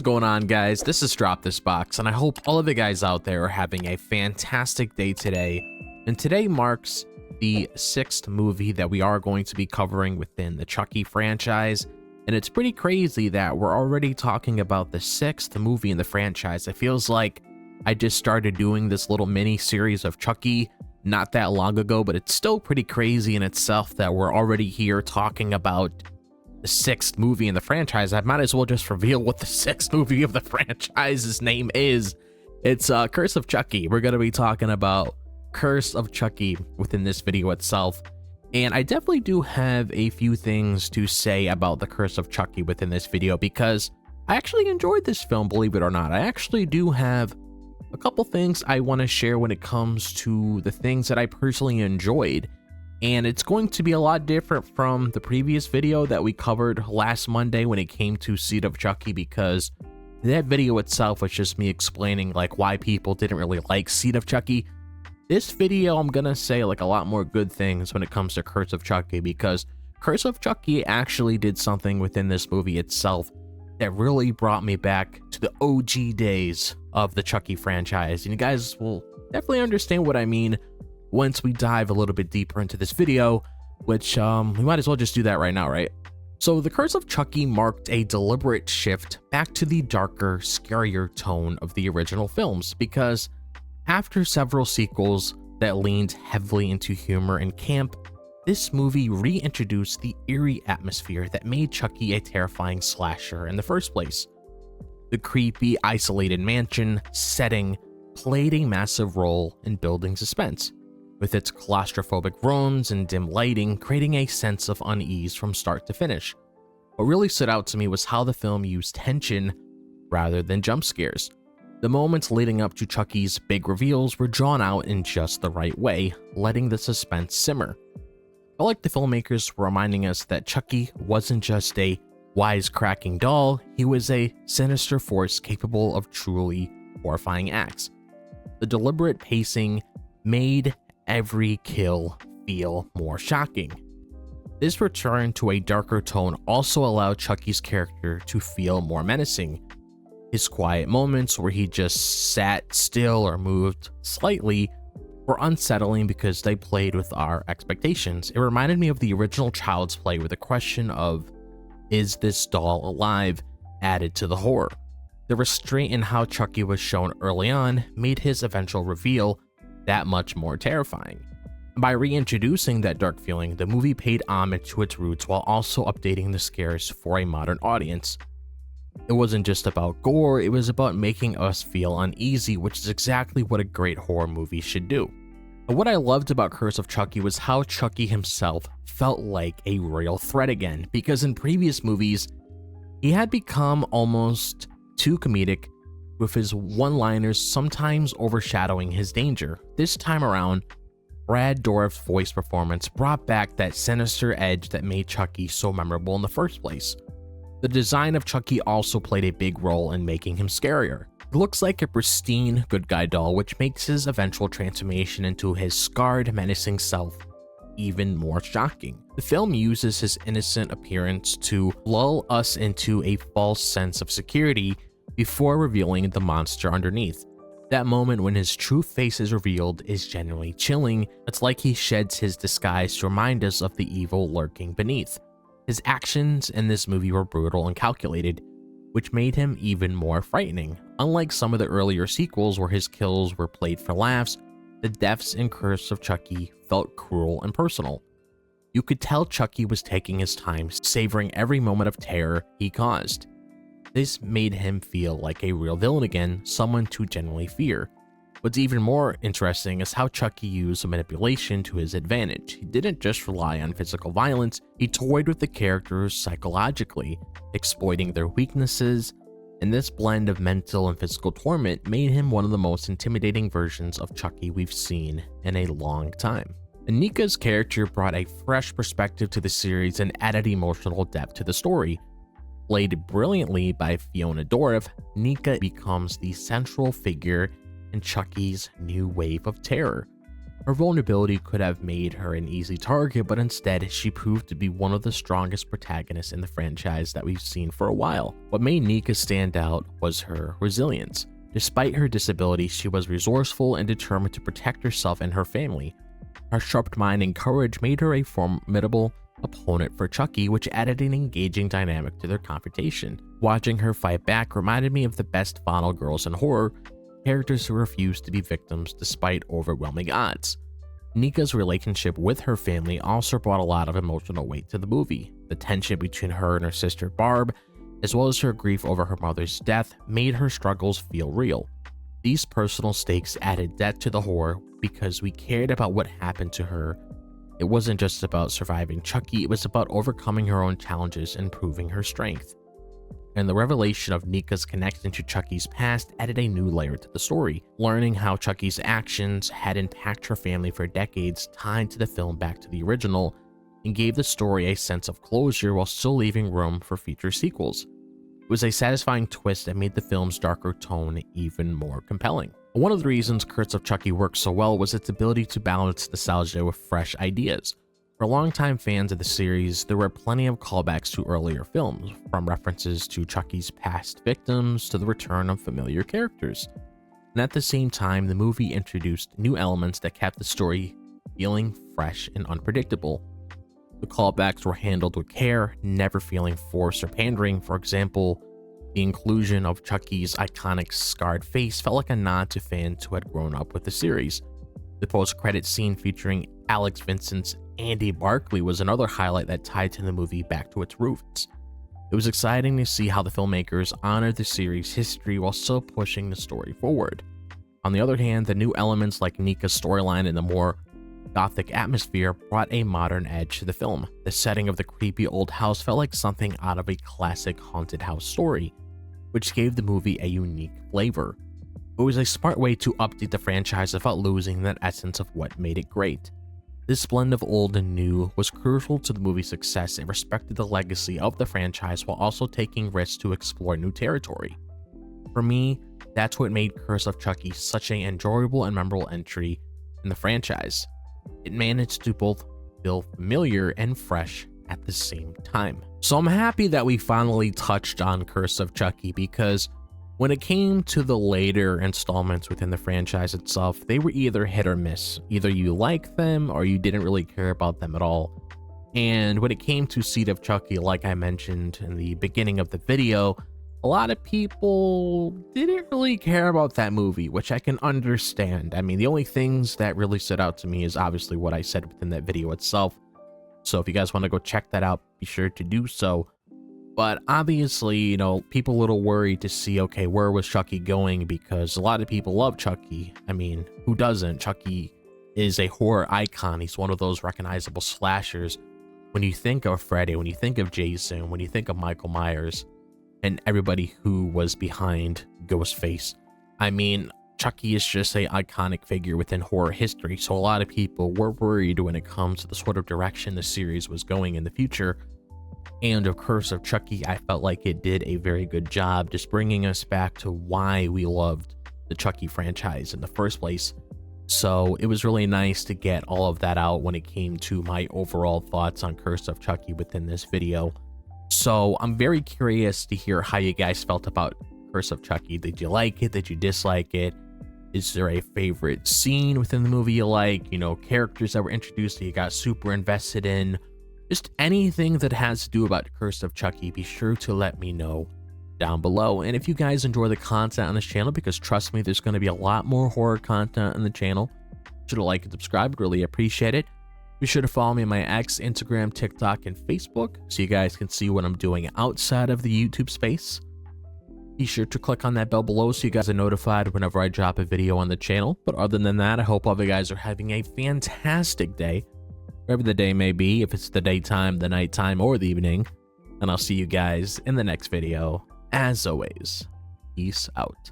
going on, guys? This is DropThisBox, and I hope all of you guys out there are having a fantastic day today. And today marks the 6th movie that we are going to be covering within the Chucky franchise. And it's pretty crazy that we're already talking about the 6th movie in the franchise. It feels like I just started doing this little mini series of Chucky not that long ago, but it's still pretty crazy in itself that we're already here talking about the 6th movie in the franchise. I might as well just reveal what the 6th movie of the franchise's name is. It's Curse of Chucky. We're going to be talking about Curse of Chucky within this video itself. And I definitely do have a few things to say about the Curse of Chucky within this video because I actually enjoyed this film, believe it or not. I actually do have a couple things I want to share when it comes to the things that I personally enjoyed. And it's going to be a lot different from the previous video that we covered last Monday when it came to Seed of Chucky, because that video itself was just me explaining like why people didn't really like Seed of Chucky. This video, I'm gonna say like a lot more good things when it comes to Curse of Chucky, because Curse of Chucky actually did something within this movie itself that really brought me back to the OG days of the Chucky franchise. And you guys will definitely understand what I mean once we dive a little bit deeper into this video, which we might as well just do that right now, right? So the Curse of Chucky marked a deliberate shift back to the darker, scarier tone of the original films, because after several sequels that leaned heavily into humor and camp, this movie reintroduced the eerie atmosphere that made Chucky a terrifying slasher in the first place. The creepy, isolated mansion setting played a massive role in building suspense, with its claustrophobic rooms and dim lighting creating a sense of unease from start to finish. What really stood out to me was how the film used tension rather than jump scares. The moments leading up to Chucky's big reveals were drawn out in just the right way, letting the suspense simmer. I felt like the filmmakers were reminding us that Chucky wasn't just a wisecracking doll, he was a sinister force capable of truly horrifying acts. The deliberate pacing made every kill feel more shocking. This return to a darker tone also allowed Chucky's character to feel more menacing. His quiet moments where he just sat still or moved slightly were unsettling because they played with our expectations. It reminded me of the original Child's Play, where the question of, is this doll alive, added to the horror. The restraint in how Chucky was shown early on made his eventual reveal that much more terrifying. By reintroducing that dark feeling, the movie paid homage to its roots while also updating the scares for a modern audience. It wasn't just about gore, it was about making us feel uneasy, which is exactly what a great horror movie should do. And what I loved about Curse of Chucky was how Chucky himself felt like a real threat again, because in previous movies, he had become almost too comedic, with his one-liners sometimes overshadowing his danger. This time around, Brad Dourif's voice performance brought back that sinister edge that made Chucky so memorable in the first place. The design of Chucky also played a big role in making him scarier. He looks like a pristine good guy doll, which makes his eventual transformation into his scarred, menacing self even more shocking. The film uses his innocent appearance to lull us into a false sense of security before revealing the monster underneath. That moment when his true face is revealed is genuinely chilling. It's like he sheds his disguise to remind us of the evil lurking beneath. His actions in this movie were brutal and calculated, which made him even more frightening. Unlike some of the earlier sequels where his kills were played for laughs, the deaths in Curse of Chucky felt cruel and personal. You could tell Chucky was taking his time, savoring every moment of terror he caused. This made him feel like a real villain again, someone to genuinely fear. What's even more interesting is how Chucky used manipulation to his advantage. He didn't just rely on physical violence, he toyed with the characters psychologically, exploiting their weaknesses, and this blend of mental and physical torment made him one of the most intimidating versions of Chucky we've seen in a long time. And Nica's character brought a fresh perspective to the series and added emotional depth to the story. Played brilliantly by Fiona, Nica becomes the central figure in Chucky's new wave of terror. Her vulnerability could have made her an easy target, but instead she proved to be one of the strongest protagonists in the franchise that we've seen for a while. What made Nica stand out was her resilience. Despite her disability, she was resourceful and determined to protect herself and her family. Her sharp mind and courage made her a formidable opponent for Chucky, which added an engaging dynamic to their confrontation. Watching her fight back reminded me of the best final girls in horror, characters who refuse to be victims despite overwhelming odds. Nica's relationship with her family also brought a lot of emotional weight to the movie. The tension between her and her sister Barb, as well as her grief over her mother's death, made her struggles feel real. These personal stakes added depth to the horror because we cared about what happened to her. It wasn't just about surviving Chucky, it was about overcoming her own challenges and proving her strength. And the revelation of Nica's connection to Chucky's past added a new layer to the story. Learning how Chucky's actions had impacted her family for decades tied to the film back to the original, and gave the story a sense of closure while still leaving room for future sequels. It was a satisfying twist that made the film's darker tone even more compelling. One of the reasons Curse of Chucky worked so well was its ability to balance nostalgia with fresh ideas. For longtime fans of the series, there were plenty of callbacks to earlier films, from references to Chucky's past victims to the return of familiar characters. And at the same time, the movie introduced new elements that kept the story feeling fresh and unpredictable. The callbacks were handled with care, never feeling forced or pandering. For example, the inclusion of Chucky's iconic scarred face felt like a nod to fans who had grown up with the series. The post-credit scene featuring Alex Vincent's Andy Barclay was another highlight that tied to the movie back to its roots. It was exciting to see how the filmmakers honored the series' history while still pushing the story forward. On the other hand, the new elements like Nica's storyline and the more gothic atmosphere brought a modern edge to the film. The setting of the creepy old house felt like something out of a classic haunted house story, which gave the movie a unique flavor. It was a smart way to update the franchise without losing that essence of what made it great. This blend of old and new was crucial to the movie's success and respected the legacy of the franchise while also taking risks to explore new territory. For me, that's what made Curse of Chucky such an enjoyable and memorable entry in the franchise. It managed to both feel familiar and fresh at the same time. So I'm happy that we finally touched on Curse of Chucky, because when it came to the later installments within the franchise itself, they were either hit or miss. Either you liked them or you didn't really care about them at all. And when it came to Seed of Chucky, like I mentioned in the beginning of the video, a lot of people didn't really care about that movie, which I can understand. I mean, the only things that really stood out to me is obviously what I said within that video itself. So if you guys want to go check that out, be sure to do so. But obviously, you know, people a little worried to see, okay, where was Chucky going? Because a lot of people love Chucky. I mean, who doesn't? Chucky is a horror icon. He's one of those recognizable slashers. When you think of Freddy, when you think of Jason, when you think of Michael Myers, and everybody who was behind Ghostface, I mean, Chucky is just an iconic figure within horror history. So a lot of people were worried when it comes to the sort of direction the series was going in the future. And of Curse of Chucky, I felt like it did a very good job just bringing us back to why we loved the Chucky franchise in the first place. So it was really nice to get all of that out when it came to my overall thoughts on Curse of Chucky within this video. So I'm very curious to hear how you guys felt about Curse of Chucky. Did you like it? Did you dislike it? Is there a favorite scene within the movie you like? You know, characters that were introduced that you got super invested in? Just anything that has to do about Curse of Chucky, be sure to let me know down below. And if you guys enjoy the content on this channel, because trust me, there's going to be a lot more horror content on the channel, be sure to like and subscribe. I'd really appreciate it. Be sure to follow me on my X, Instagram, TikTok, and Facebook so you guys can see what I'm doing outside of the YouTube space. Be sure to click on that bell below so you guys are notified whenever I drop a video on the channel. But other than that, I hope all of you guys are having a fantastic day, wherever the day may be, if it's the daytime, the nighttime, or the evening. And I'll see you guys in the next video. As always, peace out.